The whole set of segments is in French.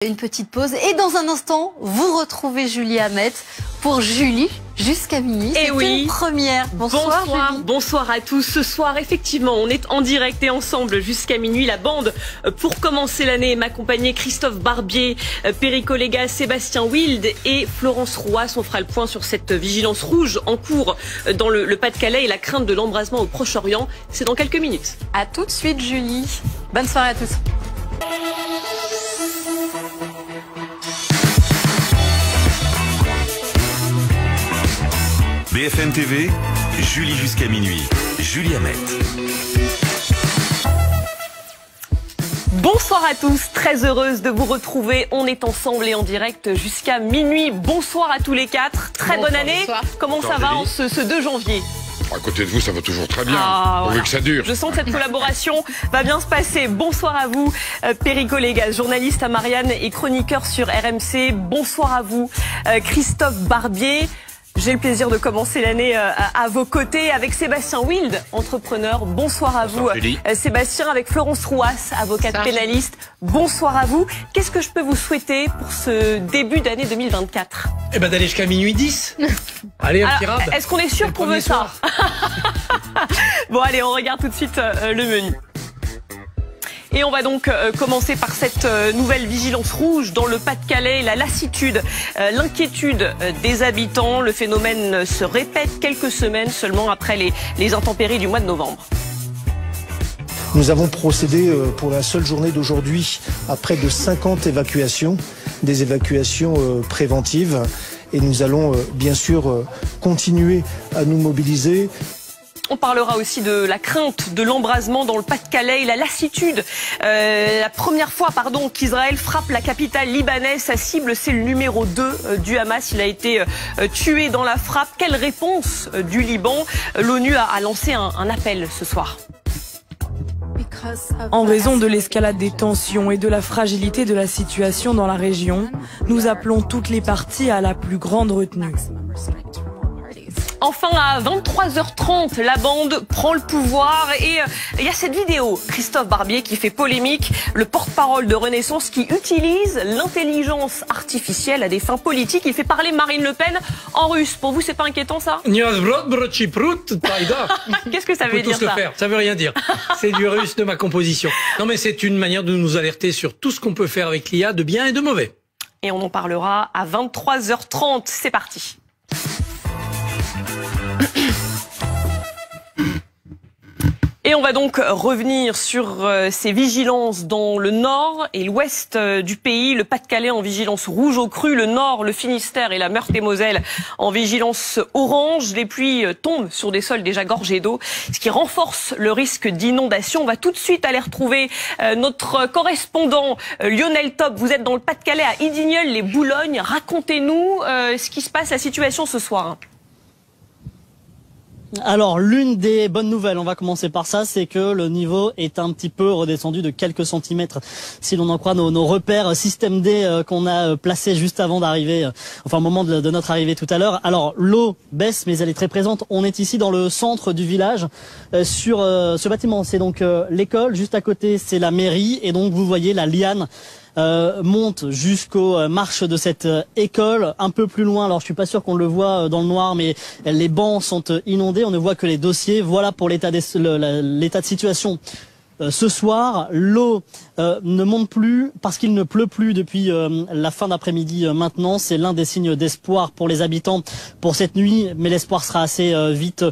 Une petite pause et dans un instant, vous retrouvez Julie Hamet pour Julie jusqu'à minuit. Et oui, une première. Bonsoir Julie. Bonsoir à tous. Ce soir, effectivement, on est en direct et ensemble jusqu'à minuit. La bande, pour commencer l'année, m'accompagnait Christophe Barbier, Perico Légas, Sébastien Wild et Florence Rouas. On fera le point sur cette vigilance rouge en cours dans le Pas-de-Calais et la crainte de l'embrasement au Proche-Orient. C'est dans quelques minutes. À tout de suite Julie. Bonne soirée à tous. BFM TV, Julie jusqu'à minuit. Julie Hamet. Bonsoir à tous, très heureuse de vous retrouver. On est ensemble et en direct jusqu'à minuit. Bonsoir à tous les quatre. Très bonne année. Bonsoir. Comment ça va en ce 2 janvier? À côté de vous, ça va toujours très bien. Pourvu Voilà. Que ça dure. Je sens que cette collaboration va bien se passer. Bonsoir à vous, Perico Légas, journaliste à Marianne et chroniqueur sur RMC. Bonsoir à vous, Christophe Barbier. J'ai le plaisir de commencer l'année à vos côtés avec Sébastien Wild, entrepreneur. Bonsoir à vous, Sébastien, avec Florence Rouas, avocate pénaliste. Bonsoir à vous. Qu'est-ce que je peux vous souhaiter pour ce début d'année 2024? Eh ben d'aller jusqu'à minuit 10. Allez, un petit rab. Est-ce qu'on est sûr qu'on veut ça? Bon, allez, on regarde tout de suite le menu. Et on va donc commencer par cette nouvelle vigilance rouge dans le Pas-de-Calais. La lassitude, l'inquiétude des habitants. Le phénomène se répète quelques semaines seulement après les intempéries du mois de novembre. Nous avons procédé pour la seule journée d'aujourd'hui à près de 50 évacuations, des évacuations préventives. Et nous allons bien sûr continuer à nous mobiliser. On parlera aussi de la crainte de l'embrasement dans le Pas-de-Calais et la lassitude. La première fois qu'Israël frappe la capitale libanaise, sa cible c'est le numéro 2 du Hamas. Il a été tué dans la frappe. Quelle réponse du Liban? L'ONU a lancé un appel ce soir. En raison de l'escalade des tensions et de la fragilité de la situation dans la région, nous appelons toutes les parties à la plus grande retenue. Enfin, à 23h30, la bande prend le pouvoir et il y a cette vidéo, Christophe Barbier, qui fait polémique, le porte-parole de Renaissance qui utilise l'intelligence artificielle à des fins politiques. Il fait parler Marine Le Pen en russe. Pour vous, c'est pas inquiétant ça? Qu'est-ce que ça veut dire ça? Ça veut rien dire. C'est du russe de ma composition. Non mais c'est une manière de nous alerter sur tout ce qu'on peut faire avec l'IA de bien et de mauvais. Et on en parlera à 23h30. C'est parti. Et on va donc revenir sur ces vigilances dans le nord et l'ouest du pays. Le Pas-de-Calais en vigilance rouge au cru, le nord, le Finistère et la Meurthe-et-Moselle en vigilance orange. Les pluies tombent sur des sols déjà gorgés d'eau, ce qui renforce le risque d'inondation. On va tout de suite aller retrouver notre correspondant Lionel Top. Vous êtes dans le Pas-de-Calais à Idignol-les-Boulognes. Racontez-nous ce qui se passe, la situation ce soir. Alors, l'une des bonnes nouvelles, on va commencer par ça, c'est que le niveau est un petit peu redescendu de quelques centimètres, si l'on en croit nos repères système D qu'on a placés juste avant d'arriver, enfin au moment de notre arrivée tout à l'heure. Alors, l'eau baisse, mais elle est très présente. On est ici dans le centre du village, sur ce bâtiment. C'est donc l'école, juste à côté, c'est la mairie, et donc vous voyez la liane monte jusqu'aux marches de cette école. Un peu plus loin, alors je suis pas sûr qu'on le voit dans le noir, mais les bancs sont inondés, on ne voit que les dossiers. Voilà pour l'état de situation. Ce soir, l'eau ne monte plus parce qu'il ne pleut plus depuis la fin d'après-midi maintenant. C'est l'un des signes d'espoir pour les habitants pour cette nuit, mais l'espoir sera assez vite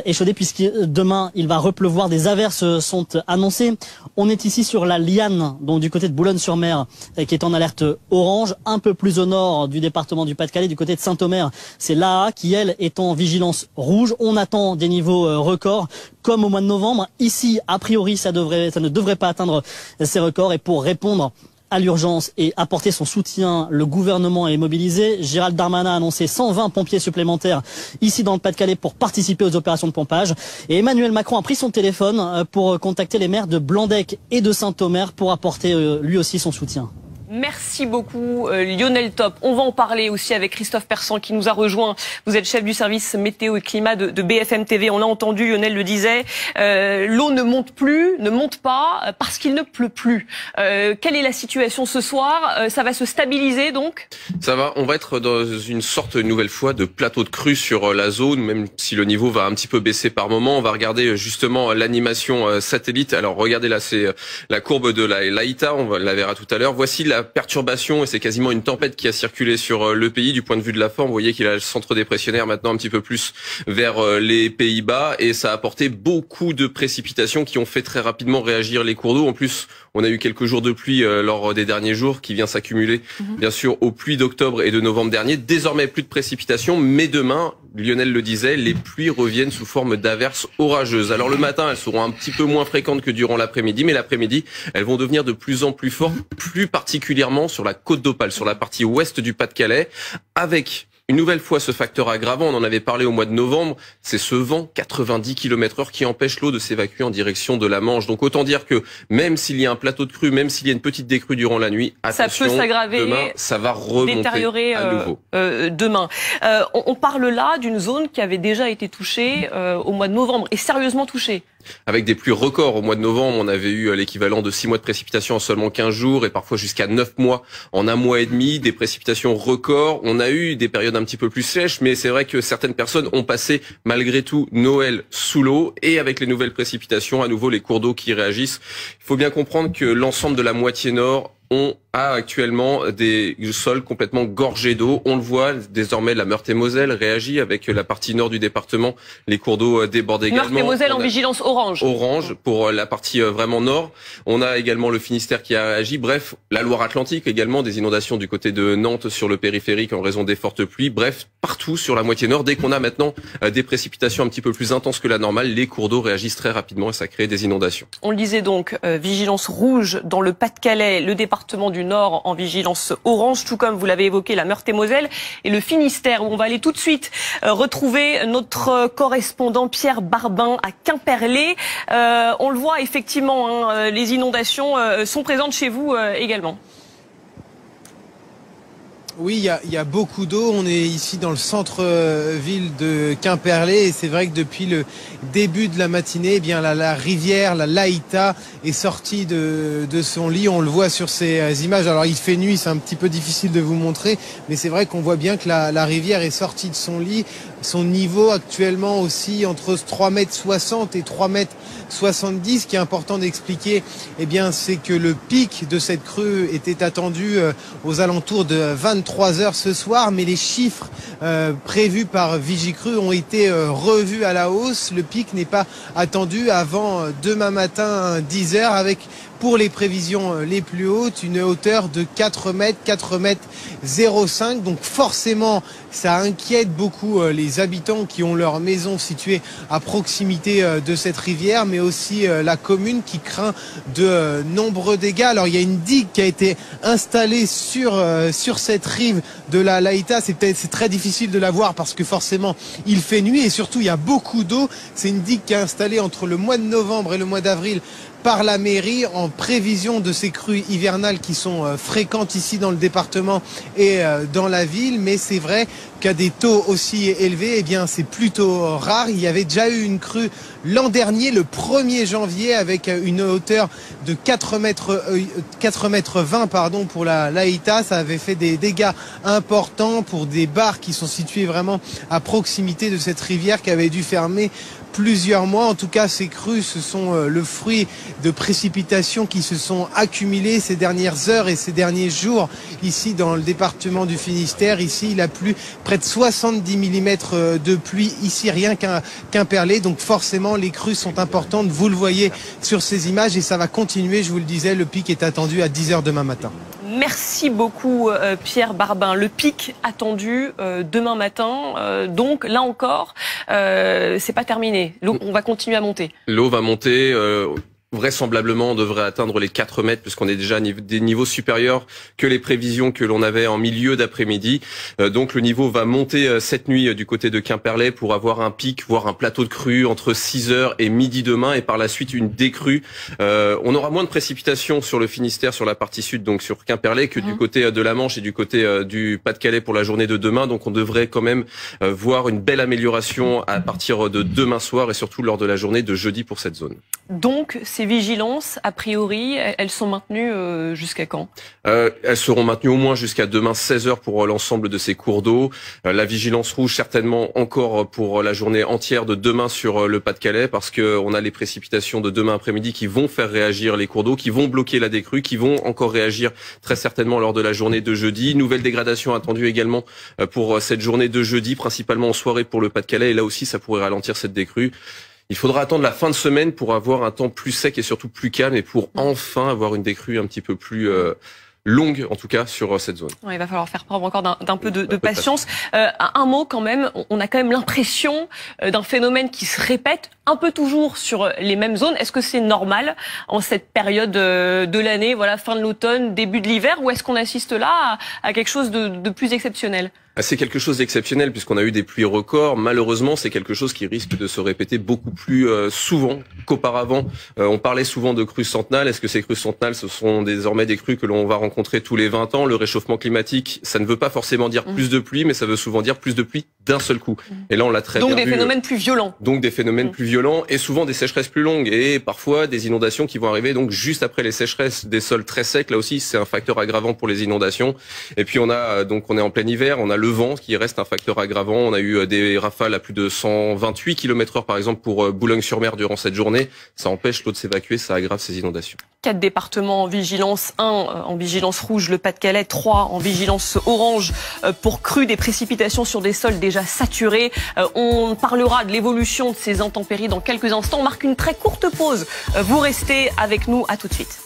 échaudé puisque demain il va repleuvoir. Des averses sont annoncées. On est ici sur la Liane, donc du côté de Boulogne-sur-Mer, qui est en alerte orange. Un peu plus au nord du département du Pas-de-Calais, du côté de Saint-Omer, c'est l'AA qui elle est en vigilance rouge. On attend des niveaux records comme au mois de novembre. Ici, a priori, ça ne devrait pas atteindre ces records. Et pour répondre à l'urgence et apporter son soutien, le gouvernement est mobilisé. Gérald Darmanin a annoncé 120 pompiers supplémentaires ici dans le Pas-de-Calais pour participer aux opérations de pompage. Et Emmanuel Macron a pris son téléphone pour contacter les maires de Blandec et de Saint-Omer pour apporter lui aussi son soutien. Merci beaucoup Lionel Top. On va en parler aussi avec Christophe Persan qui nous a rejoint. Vous êtes chef du service météo et climat de BFM TV. On a entendu, Lionel le disait, l'eau ne monte pas parce qu'il ne pleut plus. Quelle est la situation ce soir? Ça va se stabiliser donc? Ça va, on va être dans une sorte une nouvelle fois de plateau de crue sur la zone, même si le niveau va un petit peu baisser par moment. On va regarder justement l'animation satellite. Alors regardez là, c'est la courbe de la Laïta, on la verra tout à l'heure. Voici la perturbation, et c'est quasiment une tempête qui a circulé sur le pays. Du point de vue de la forme, vous voyez qu'il a le centre dépressionnaire maintenant un petit peu plus vers les Pays-Bas, et ça a apporté beaucoup de précipitations qui ont fait très rapidement réagir les cours d'eau. En plus, on a eu quelques jours de pluie lors des derniers jours qui vient s'accumuler bien sûr aux pluies d'octobre et de novembre dernier. Désormais plus de précipitations, mais demain, Lionel le disait, les pluies reviennent sous forme d'averses orageuses. Alors le matin, elles seront un petit peu moins fréquentes que durant l'après-midi, mais l'après-midi, elles vont devenir de plus en plus fortes, plus particulièrement sur la côte d'Opale, sur la partie ouest du Pas-de-Calais, avec une nouvelle fois ce facteur aggravant. On en avait parlé au mois de novembre, c'est ce vent 90 km/h qui empêche l'eau de s'évacuer en direction de la Manche. Donc autant dire que même s'il y a un plateau de crue, même s'il y a une petite décrue durant la nuit, attention, ça peut s'aggraver, demain ça va remonter détériorer à nouveau. Demain. On parle là d'une zone qui avait déjà été touchée au mois de novembre, et sérieusement touchée. Avec des pluies records au mois de novembre, on avait eu l'équivalent de 6 mois de précipitations en seulement 15 jours, et parfois jusqu'à 9 mois en un mois et demi, des précipitations records. On a eu des périodes un petit peu plus sèches, mais c'est vrai que certaines personnes ont passé malgré tout Noël sous l'eau, et avec les nouvelles précipitations, à nouveau les cours d'eau qui réagissent. Il faut bien comprendre que l'ensemble de la moitié nord a actuellement des sols complètement gorgés d'eau. On le voit, désormais la Meurthe-et-Moselle réagit avec la partie nord du département. Les cours d'eau débordent également. Meurthe-et-Moselle en vigilance orange. Orange pour la partie vraiment nord. On a également le Finistère qui a réagi. Bref, la Loire-Atlantique également, des inondations du côté de Nantes sur le périphérique en raison des fortes pluies. Bref, partout sur la moitié nord, dès qu'on a maintenant des précipitations un petit peu plus intenses que la normale, les cours d'eau réagissent très rapidement et ça crée des inondations. On le disait donc, vigilance rouge dans le Pas-de-Calais, le département du Nord en vigilance orange, tout comme vous l'avez évoqué, la Meurthe-et-Moselle et le Finistère, où on va aller tout de suite retrouver notre correspondant Pierre Barbin à Quimperlé. On le voit effectivement, les inondations sont présentes chez vous également. Oui, il y a beaucoup d'eau. On est ici dans le centre-ville de Quimperlé, et c'est vrai que depuis le début de la matinée, eh bien la rivière, la Laïta, est sortie de son lit. On le voit sur ces images. Alors il fait nuit, c'est un petit peu difficile de vous montrer, mais c'est vrai qu'on voit bien que la rivière est sortie de son lit. Son niveau actuellement aussi entre 3,60 m et 3,70 m. Ce qui est important d'expliquer, eh bien, c'est que le pic de cette crue était attendu aux alentours de 23 h ce soir, mais les chiffres prévus par Vigicru ont été revus à la hausse. Le pic n'est pas attendu avant demain matin 10 h, avec pour les prévisions les plus hautes, une hauteur de 4 mètres, 4,05 m. Donc forcément, ça inquiète beaucoup les habitants qui ont leur maison située à proximité de cette rivière, mais aussi la commune qui craint de nombreux dégâts. Alors il y a une digue qui a été installée sur cette rive de la Laïta. C'est très difficile de la voir parce que forcément il fait nuit, et surtout il y a beaucoup d'eau. C'est une digue qui est installée entre le mois de novembre et le mois d'avril par la mairie en prévision de ces crues hivernales qui sont fréquentes ici dans le département et dans la ville. Mais c'est vrai qu'à des taux aussi élevés, eh bien c'est plutôt rare. Il y avait déjà eu une crue l'an dernier, le 1er janvier, avec une hauteur de 4,20 m pour la Laïta. Ça avait fait des dégâts importants pour des bars qui sont situés vraiment à proximité de cette rivière qui avait dû fermer plusieurs mois. En tout cas, ces crues, ce sont le fruit de précipitations qui se sont accumulées ces dernières heures et ces derniers jours ici dans le département du Finistère. Ici, il a plu près de 70 mm de pluie ici, rien qu'à Quimperlé. Donc forcément, les crues sont importantes. Vous le voyez sur ces images, et ça va continuer. Je vous le disais, le pic est attendu à 10 h demain matin. Merci beaucoup Pierre Barbin. Le pic attendu demain matin. Donc là encore, c'est pas terminé. L'eau, on va continuer à monter. L'eau va monter. vraisemblablement, on devrait atteindre les 4 mètres puisqu'on est déjà à des niveaux supérieurs que les prévisions que l'on avait en milieu d'après-midi. Donc le niveau va monter cette nuit du côté de Quimperlé pour avoir un pic, voire un plateau de crue entre 6h et midi demain et par la suite une décrue. On aura moins de précipitations sur le Finistère, sur la partie sud, donc sur Quimperlé, que du côté de la Manche et du côté du Pas-de-Calais pour la journée de demain. Donc on devrait quand même voir une belle amélioration à partir de demain soir et surtout lors de la journée de jeudi pour cette zone. Donc ces vigilances, a priori, elles sont maintenues jusqu'à quand? Elles seront maintenues au moins jusqu'à demain 16h pour l'ensemble de ces cours d'eau. La vigilance rouge certainement encore pour la journée entière de demain sur le Pas-de-Calais parce que on a les précipitations de demain après-midi qui vont faire réagir les cours d'eau, qui vont bloquer la décrue, qui vont encore réagir très certainement lors de la journée de jeudi. Nouvelle dégradation attendue également pour cette journée de jeudi, principalement en soirée pour le Pas-de-Calais et là aussi ça pourrait ralentir cette décrue. Il faudra attendre la fin de semaine pour avoir un temps plus sec et surtout plus calme et pour enfin avoir une décrue un petit peu plus longue, en tout cas, sur cette zone. Ouais, il va falloir faire preuve encore d'un peu de patience. Un mot quand même, on a quand même l'impression d'un phénomène qui se répète un peu toujours sur les mêmes zones. Est-ce que c'est normal en cette période de l'année, voilà, fin de l'automne, début de l'hiver, ou est-ce qu'on assiste là à quelque chose de plus exceptionnel? C'est quelque chose d'exceptionnel puisqu'on a eu des pluies records. Malheureusement, c'est quelque chose qui risque de se répéter beaucoup plus souvent qu'auparavant. On parlait souvent de crues centennales. Est-ce que ces crues centennales, ce sont désormais des crues que l'on va rencontrer tous les 20 ans? Le réchauffement climatique, ça ne veut pas forcément dire plus de pluie, mais ça veut souvent dire plus de pluie d'un seul coup. Et là, on l'a très bien vu. Donc des phénomènes plus violents. Donc des phénomènes plus violents et souvent des sécheresses plus longues et parfois des inondations qui vont arriver donc juste après les sécheresses, des sols très secs. Là aussi, c'est un facteur aggravant pour les inondations. Et puis on est en plein hiver, on a le vent qui reste un facteur aggravant. On a eu des rafales à plus de 128 km/h par exemple pour Boulogne-sur-Mer durant cette journée. Ça empêche l'eau de s'évacuer, ça aggrave ces inondations. 4 départements en vigilance, 1 en vigilance rouge, le Pas-de-Calais, 3 en vigilance orange pour crues, des précipitations sur des sols déjà saturés. On parlera de l'évolution de ces intempéries dans quelques instants. On marque une très courte pause. Vous restez avec nous, à tout de suite.